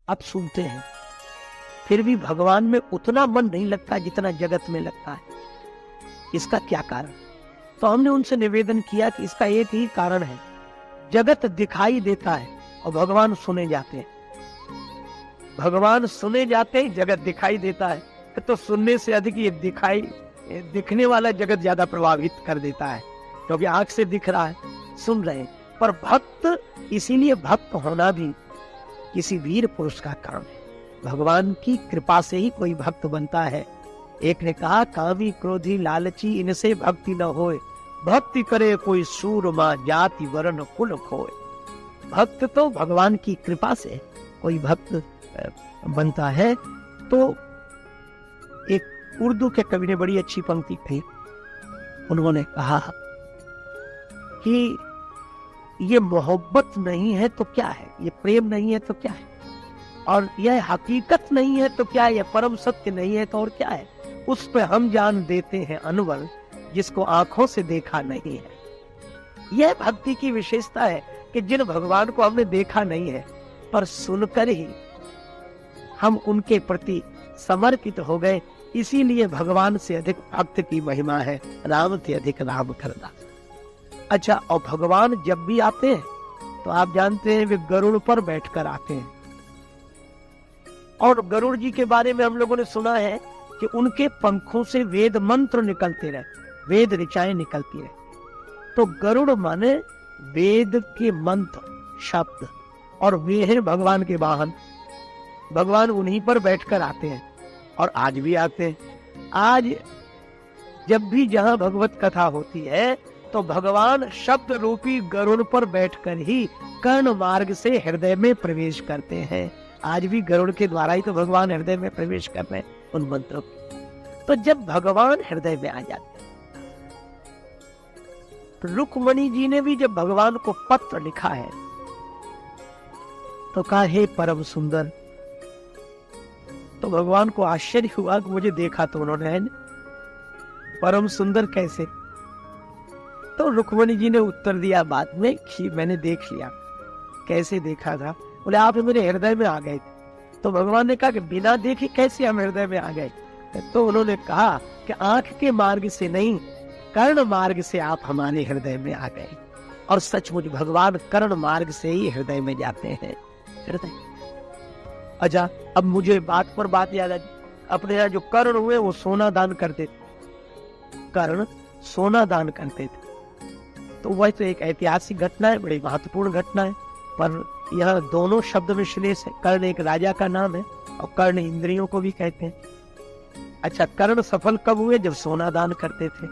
अब सुनते हैं, फिर भी भगवान में उतना मन नहीं लगता जितना जगत में लगता है। इसका क्या कारण? तो हमने उनसे निवेदन किया कि इसका एक ही कारण है, जगत दिखाई देता है और भगवान सुने जाते हैं। भगवान सुने जाते हैं, जगत दिखाई देता है, तो सुनने से अधिक ये दिखने वाला जगत ज्यादा प्रभावित कर देता है, क्योंकि आंख से दिख रहा है, सुन रहे हैं। पर भक्त, इसीलिए भक्त होना भी किसी वीर पुरुष का काम है। भगवान की कृपा से ही कोई भक्त बनता है। एक ने कहा, कामी क्रोधी लालची इनसे भक्ति न होए, भक्ति करे कोई सूरमा जाति वर्ण कुल खोए। भक्त तो भगवान की कृपा से कोई भक्त बनता है। तो एक उर्दू के कवि ने बड़ी अच्छी पंक्ति कही। उन्होंने कहा कि ये मोहब्बत नहीं है तो क्या है, ये प्रेम नहीं है तो क्या है, और यह हकीकत नहीं है तो क्या है, यह परम सत्य नहीं है तो और क्या है। उस पे हम जान देते हैं अनवर, जिसको आंखों से देखा नहीं है। यह भक्ति की विशेषता है कि जिन भगवान को हमने देखा नहीं है, पर सुनकर ही हम उनके प्रति समर्पित हो गए। इसीलिए भगवान से अधिक भक्त की महिमा है, राम से अधिक राम करना। अच्छा, और भगवान जब भी आते हैं तो आप जानते हैं वे गरुड़ पर बैठकर आते हैं। और गरुड़ जी के बारे में हम लोगों ने सुना है कि उनके पंखों से वेद मंत्र निकलते रहे, वेद ऋचाएं निकलती रहे। तो गरुड़ माने वेद के मंत्र शब्द, और वे हैं भगवान के वाहन। भगवान उन्हीं पर बैठकर आते हैं, और आज भी आते हैं। आज जब भी जहां भगवत कथा होती है तो भगवान शब्द रूपी गरुड़ पर बैठकर ही कर्ण मार्ग से हृदय में प्रवेश करते हैं। आज भी गरुड़ के द्वारा ही तो भगवान हृदय में प्रवेश कर रहे हैं उन मंत्रों की। तो जब भगवान हृदय में आ जाते हैं, तो रुक्मणी जी ने भी जब भगवान को पत्र लिखा है तो कहा, हे परम सुंदर। तो भगवान को आश्चर्य हुआ कि मुझे देखा तो उन्होंने है, परम सुंदर कैसे? तो रुक्मणी जी ने उत्तर दिया बाद में कि मैंने देख लिया। कैसे देखा था? बोले, आप मेरे हृदय में आ गए थे। तो भगवान ने कहा कि बिना देखे कैसे हम हृदय में आ गए? तो उन्होंने कहा कि आंख के मार्ग से नहीं, कर्ण मार्ग से आप हमारे हृदय में आ गए। और सचमुच भगवान कर्ण मार्ग से ही हृदय में जाते हैं। हृदय। अच्छा, अब मुझे बात पर बात याद आई। अपने यहाँ जो कर्ण हुए वो सोना दान करते थे। कर्ण सोना दान करते थे। तो वह तो एक ऐतिहासिक घटना है, बड़ी महत्वपूर्ण घटना है। पर यह दोनों शब्द में श्लेष है। कर्ण एक राजा का नाम है और कर्ण इंद्रियों को भी कहते हैं। अच्छा, कर्ण सफल कब हुए? जब सोना दान करते थे।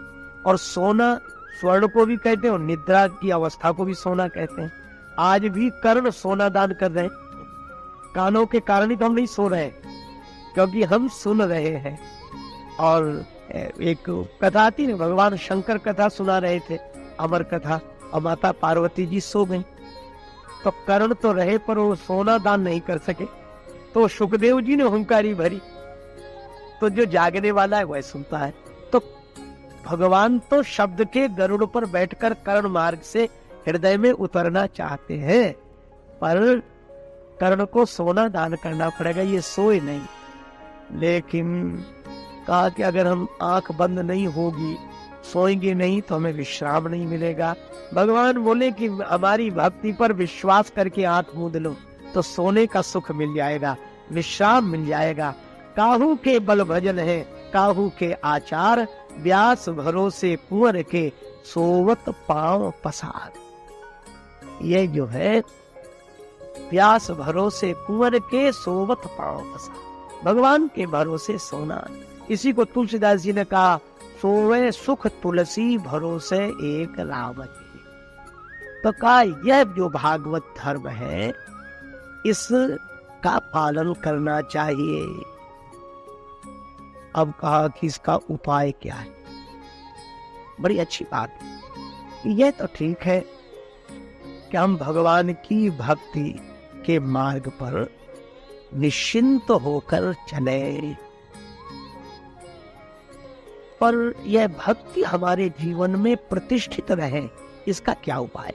और सोना स्वर्ण को भी कहते हैं और निद्रा की अवस्था को भी सोना कहते हैं। आज भी कर्ण सोना दान कर रहे हैं। कानों के कारण ही तो हम नहीं सो रहे, क्योंकि हम सुन रहे हैं। और एक कथा थी, भगवान शंकर कथा सुना रहे थे, अमर कथा, और माता पार्वती जी सो गई। तो कर्ण तो रहे पर वो सोना दान नहीं कर सके। तो सुखदेव जी ने हुंकारी भरी, तो जो जागने वाला है वह सुनता है। तो भगवान तो शब्द के गरुड़ पर बैठकर कर्ण मार्ग से हृदय में उतरना चाहते हैं, पर कर्ण को सोना दान करना पड़ेगा, ये सोए नहीं। लेकिन कहा कि अगर हम आंख बंद नहीं होगी, सोएंगे नहीं, तो हमें विश्राम नहीं मिलेगा। भगवान बोले कि हमारी भक्ति पर विश्वास करके आंख मूंद लो तो सोने का सुख मिल जाएगा, विश्राम मिल जाएगा। काहू के बल भजन है, काहू के आचार, व्यास भरोसे कुंवर के सोवत पांव पसार। ये जो है व्यास भरोसे कुंवर के सोवत पांव पसार, भगवान के भरोसे सोना। इसी को तुलसीदास जी ने कहा, सोवे सुख तुलसी भरोसे एक राम के। तो कहा यह जो भागवत धर्म है इसका पालन करना चाहिए। अब कहा कि इसका उपाय क्या है? बड़ी अच्छी बात। यह तो ठीक है कि हम भगवान की भक्ति के मार्ग पर निश्चिंत होकर चले, पर यह भक्ति हमारे जीवन में प्रतिष्ठित रहे, इसका क्या उपाय?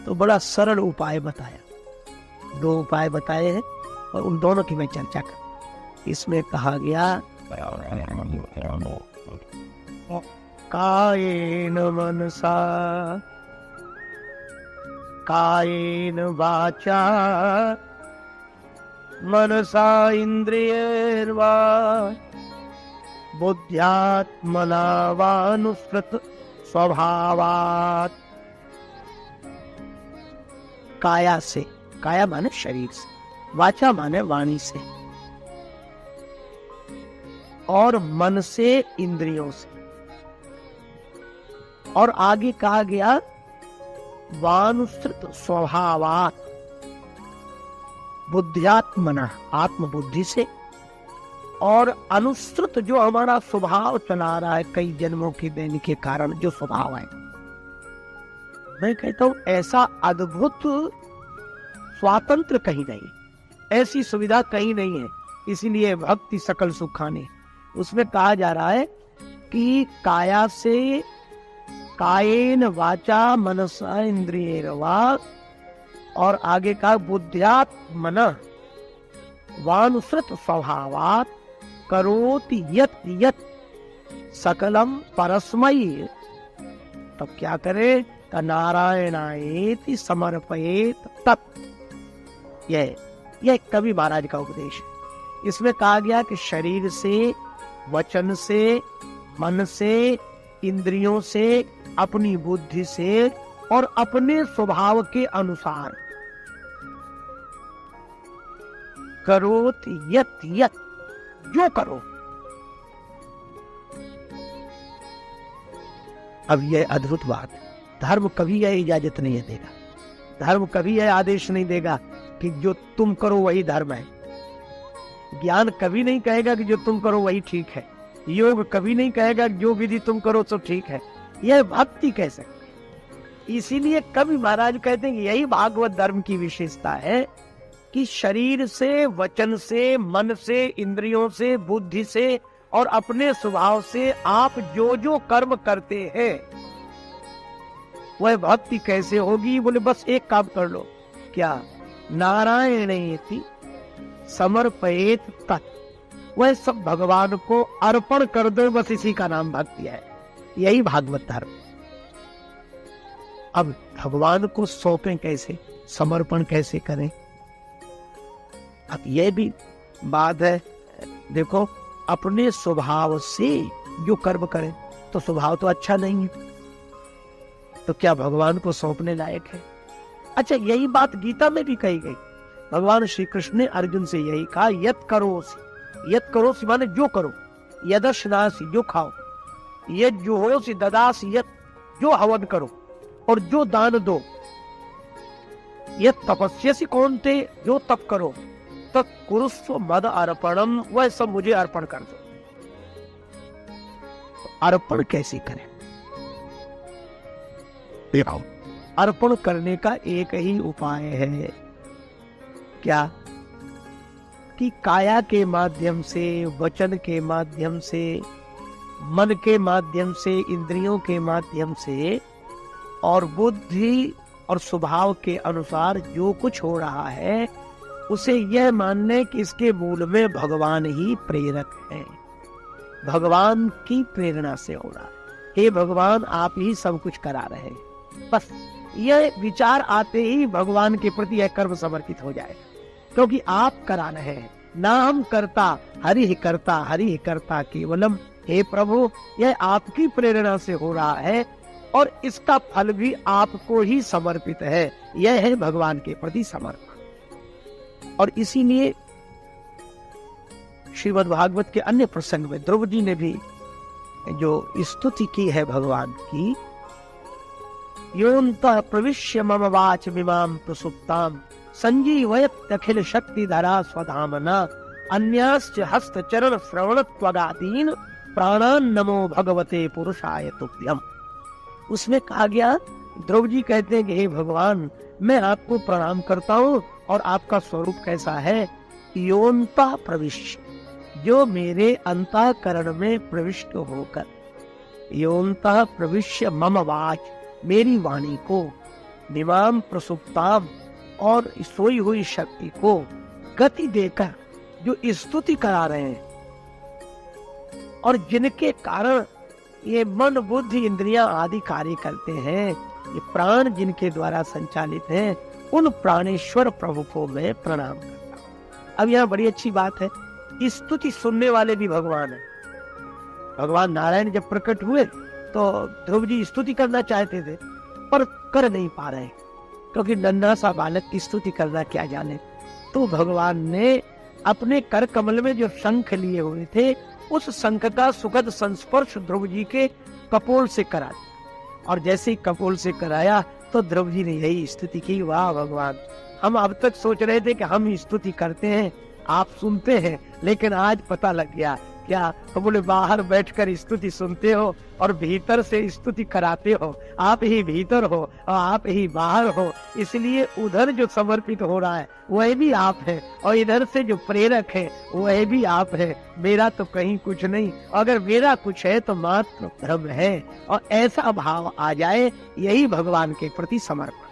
तो बड़ा सरल उपाय बताया। दो उपाय बताए हैं और उन दोनों की मैं चर्चा कर। इसमें कहा गया कायेन मनसा कायेन वाचा मनसा इंद्रियैर्वा बुद्ध्यात्मना वानुसृत स्वभावात्। काया से, काया माने शरीर से, वाचा माने वाणी से, और मन से इंद्रियों से, और आगे कहा गया वानुसृत स्वभावात् बुद्ध्यात्मना आत्मबुद्धि से, और अनुसृत जो हमारा स्वभाव चला रहा है कई जन्मों की देन के कारण जो स्वभाव है। मैं कहता हूं ऐसा अद्भुत स्वातंत्र कहीं नहीं, ऐसी सुविधा कहीं नहीं है। इसीलिए भक्ति सकल सुखाने, उसमें कहा जा रहा है कि काया से, कायेन वाचा मनसा इंद्रियैर्वा, और आगे का बुद्ध्यात्मना वानुसृत स्वभावात् करोति यत् यत् सकलम परस्मै। तब क्या करे? नारायणायेति समर्पयेत तत्। यह कवि महाराज का उपदेश है। इसमें कहा गया कि शरीर से, वचन से, मन से, इंद्रियों से, अपनी बुद्धि से और अपने स्वभाव के अनुसार करोति यत् यत्, जो करो। अब यह अद्भुत बात है। धर्म कभी यह इजाजत नहीं देगा, धर्म कभी यह आदेश नहीं देगा कि जो तुम करो वही धर्म है। ज्ञान कभी नहीं कहेगा कि जो तुम करो वही ठीक है। योग कभी नहीं कहेगा कि जो विधि तुम करो तो ठीक है। यह भक्ति कह सकते। इसीलिए कवि महाराज कहते हैं कि यही भागवत धर्म की विशेषता है कि शरीर से, वचन से, मन से, इंद्रियों से, बुद्धि से और अपने स्वभाव से आप जो जो कर्म करते हैं वह भक्ति कैसे होगी? बोले बस एक काम कर लो। क्या? नारायणेति समर्पयेत तत्। वह सब भगवान को अर्पण कर दो, बस इसी का नाम भक्ति है। यही भागवत धर्म। अब भगवान को सौंपें कैसे, समर्पण कैसे करें? अब यह भी बात है। देखो, अपने स्वभाव से जो कर्म करें तो स्वभाव तो अच्छा नहीं है, तो क्या भगवान को सौंपने लायक है? अच्छा, यही बात गीता में भी कही गई। भगवान श्री कृष्ण ने अर्जुन से यही कहा, यत करोसि। यत करोसि माने जो करो, यदश्नासि जो खाओ, यद जुहोसि ददासि यत जो हवन करो और जो दान दो, यत तपस्यसि कौन्ते जो तप करो, तत् कुरुस्व मद अर्पणम, वह सब मुझे अर्पण कर दो। अर्पण कैसे करें? देखो, अर्पण करने का एक ही उपाय है। क्या? कि काया के माध्यम से, वचन के माध्यम से, मन के माध्यम से, इंद्रियों के माध्यम से और बुद्धि और स्वभाव के अनुसार जो कुछ हो रहा है उसे यह मानने कि इसके मूल में भगवान ही प्रेरक है, भगवान की प्रेरणा से हो रहा है। हे भगवान, आप ही सब कुछ करा रहे हैं। बस यह विचार आते ही भगवान के प्रति यह कर्म समर्पित हो जाएगा, क्योंकि आप करा रहे हैं। ना हम करता, हरि ही करता, हरि ही करता केवलम। हे प्रभु, यह आपकी प्रेरणा से हो रहा है और इसका फल भी आपको ही समर्पित है। यह है भगवान के प्रति समर्पण। और इसीलिए श्रीमद् भागवत के अन्य प्रसंग में द्रौपदी ने भी जो स्तुति की है भगवान की, योऽन्तः प्रविश्य मम वाचमिमां प्रसुप्तां संजीवयत् अखिल शक्तिधरा स्वधामना अन्याश्च हस्तचरण श्रवणत्वगादीन् प्राणान् नमो भगवते पुरुषाय तुभ्यम्। उसमें कहा गया, द्रौपदी कहते हैं कि हे भगवान, मैं आपको प्रणाम करता हूँ और आपका स्वरूप कैसा है? योऽन्तः प्रविश्य, जो मेरे अंतःकरण में प्रविष्ट होकर, योऽन्तः प्रविश्य मम वाच, मेरी वाणी को, मिमां प्रसुप्ताम, और सोई हुई शक्ति को गति देकर जो स्तुति करा रहे हैं, और जिनके कारण ये मन बुद्धि इंद्रियां आदि कार्य करते हैं, ये प्राण जिनके द्वारा संचालित हैं, उन प्राणेश्वर प्रभु को मैं प्रणाम करता हूं। अब यहाँ बड़ी अच्छी बात है, स्तुति सुनने वाले भी भगवान है। भगवान नारायण जब प्रकट हुए तो ध्रुव जी स्तुति करना चाहते थे, पर कर नहीं पा रहे, क्योंकि नन्हा सा बालक की स्तुति करना क्या जाने। तो भगवान ने अपने कर कमल में जो शंख लिए हुए थे, उस शंख का सुखद संस्पर्श ध्रुव जी के कपोल से करा दिया, और जैसे ही कपोल से कराया तो ध्रुव जी ने यही स्तुति की, वाह भगवान, हम अब तक सोच रहे थे कि हम स्तुति करते हैं, आप सुनते हैं, लेकिन आज पता लग गया। क्या? तो बोले बाहर बैठकर स्तुति सुनते हो और भीतर से स्तुति कराते हो। आप ही भीतर हो और आप ही बाहर हो, इसलिए उधर जो समर्पित हो रहा है वह भी आप है, और इधर से जो प्रेरक है वह भी आप है। मेरा तो कहीं कुछ नहीं, अगर मेरा कुछ है तो मात्र ब्रह्म है, और ऐसा भाव आ जाए, यही भगवान के प्रति समर्पण।